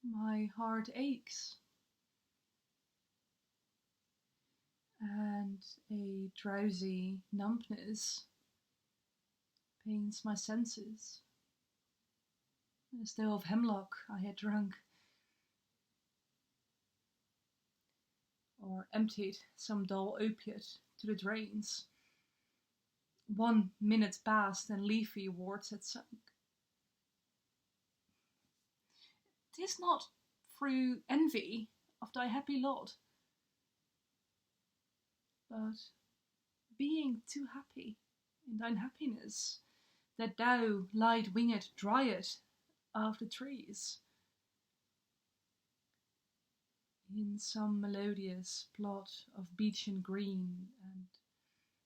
My heart aches, and a drowsy numbness pains my senses, as though of hemlock I had drunk, or emptied some dull opiate to the drains. 1 minute passed, and leafy wards had sunk. 'Tis not through envy of thy happy lot, but being too happy in thine happiness, that thou, light-winged dryad of the trees, in some melodious plot of beechen green and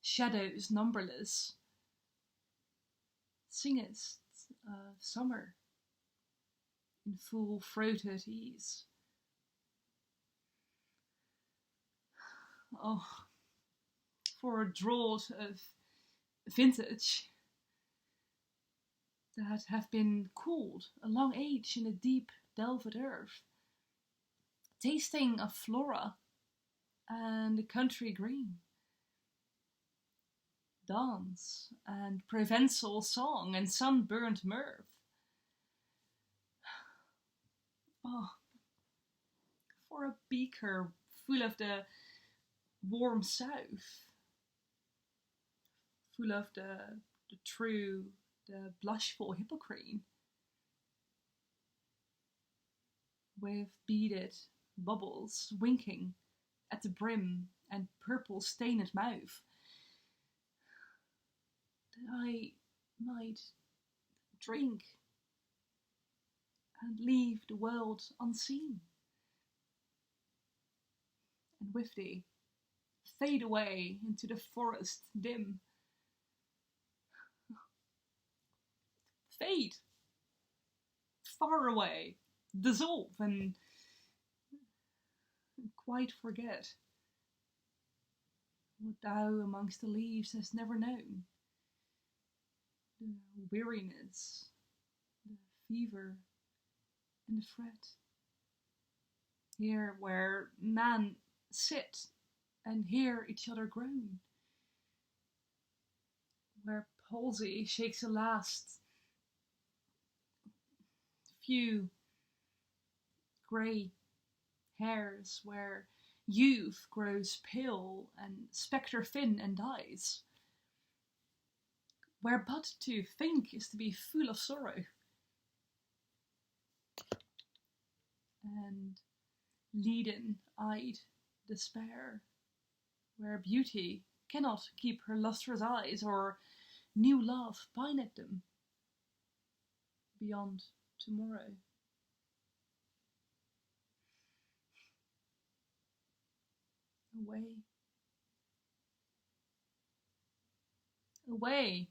shadows numberless, singest of summer in full-throated ease. Oh, for a draught of vintage that have been cooled a long age in the deep delved earth, tasting of flora and the country green, dance and Provençal song and sunburnt mirth. Oh, for a beaker full of the warm south, full of the true, the blushful hippocrene, with beaded bubbles winking at the brim and purple stained mouth, that I might drink and leave the world unseen, and with thee fade away into the forest dim. Fade far away, dissolve, and quite forget what thou amongst the leaves hast never known, the weariness, the fever, and the fret. Here where men sit and hear each other groan, where palsy shakes the last few grey hairs, where youth grows pale and spectre-thin and dies, where but to think is to be full of sorrow, and leaden-eyed despair, where beauty cannot keep her lustrous eyes, or new love pine at them beyond tomorrow. Away, away,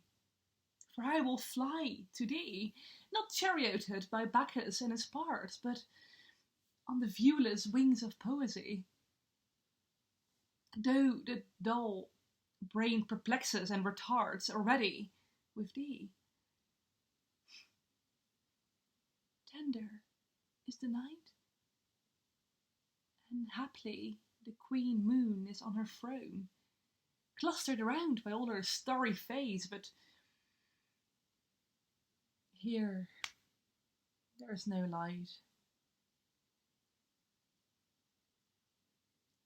for I will fly to thee, not charioted by Bacchus and his parts, but on the viewless wings of poesy. Though the dull brain perplexes and retards already with thee. Tender is the night, and haply the queen moon is on her throne, clustered around by all her starry face, but here there is no light,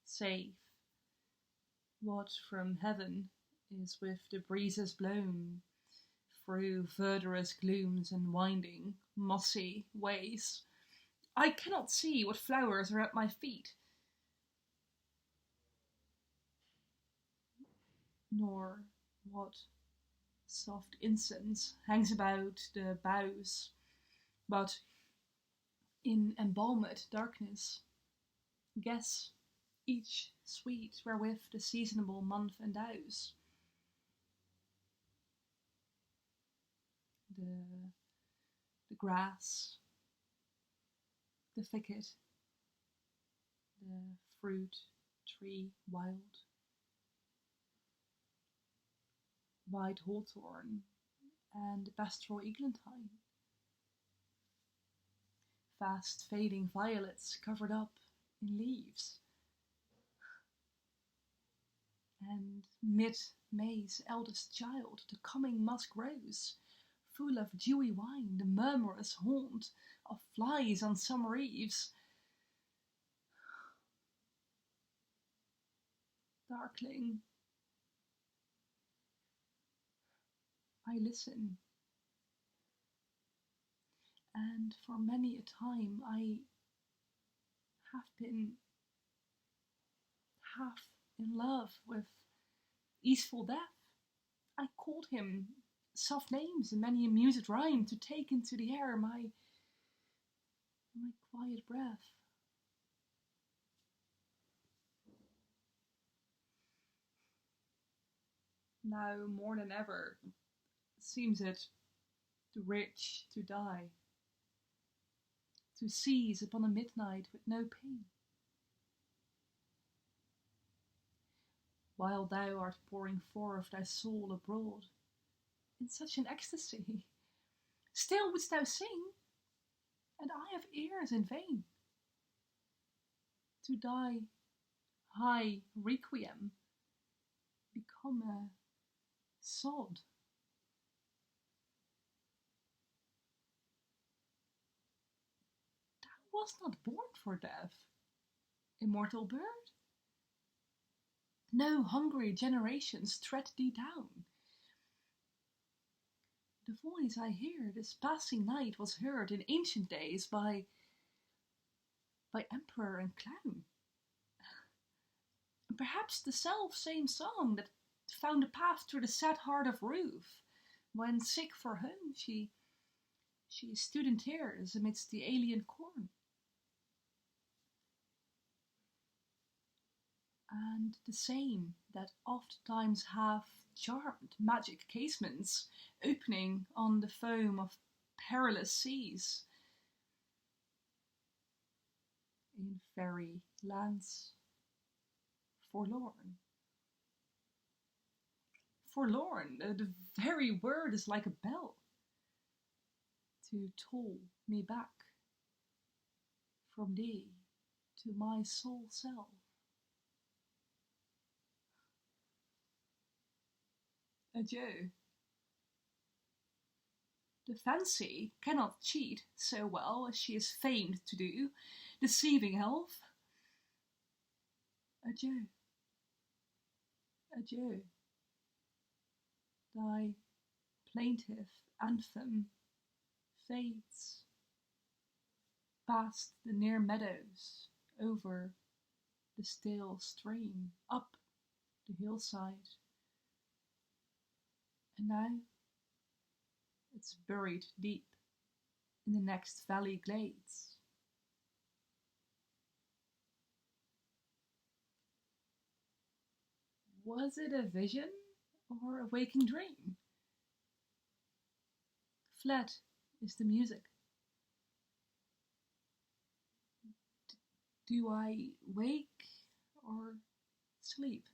save what from heaven is with the breezes blown through verdurous glooms and winding, mossy ways. I cannot see what flowers are at my feet, nor what soft incense hangs about the boughs, but in embalmed darkness guess each sweet wherewith the seasonable month endows. The grass, the thicket, the fruit tree wild, white hawthorn, and the pastoral eglantine, fast fading violets covered up in leaves. And mid-May's eldest child, the coming musk rose, full of dewy wine, the murmurous haunt of flies on summer eves. Darkling, I listen, and for many a time I have been half in love with easeful death. I called him soft names and many a mused rhyme to take into the air my quiet breath. Now more than ever seems it the rich to die, to seize upon a midnight with no pain. While thou art pouring forth thy soul abroad in such an ecstasy, still wouldst thou sing, and I have ears in vain. To thy high requiem become a sod. Thou wast not born for death, immortal bird. No hungry generations tread thee down. The voice I hear this passing night was heard in ancient days by emperor and clown. And perhaps the self same song that found a path through the sad heart of Ruth, when sick for home she stood in tears amidst the alien corn. And the same that oft times have charmed magic casements opening on the foam of perilous seas in fairy lands forlorn. Forlorn, the very word is like a bell to toll me back from thee to my soul self. Adieu. The fancy cannot cheat so well as she is famed to do, deceiving elf. Adieu. Adieu. Thy plaintive anthem fades past the near meadows, over the stale stream, up the hillside. And now it's buried deep in the next valley glades. Was it a vision or a waking dream? Fled is the music. Do I wake or sleep?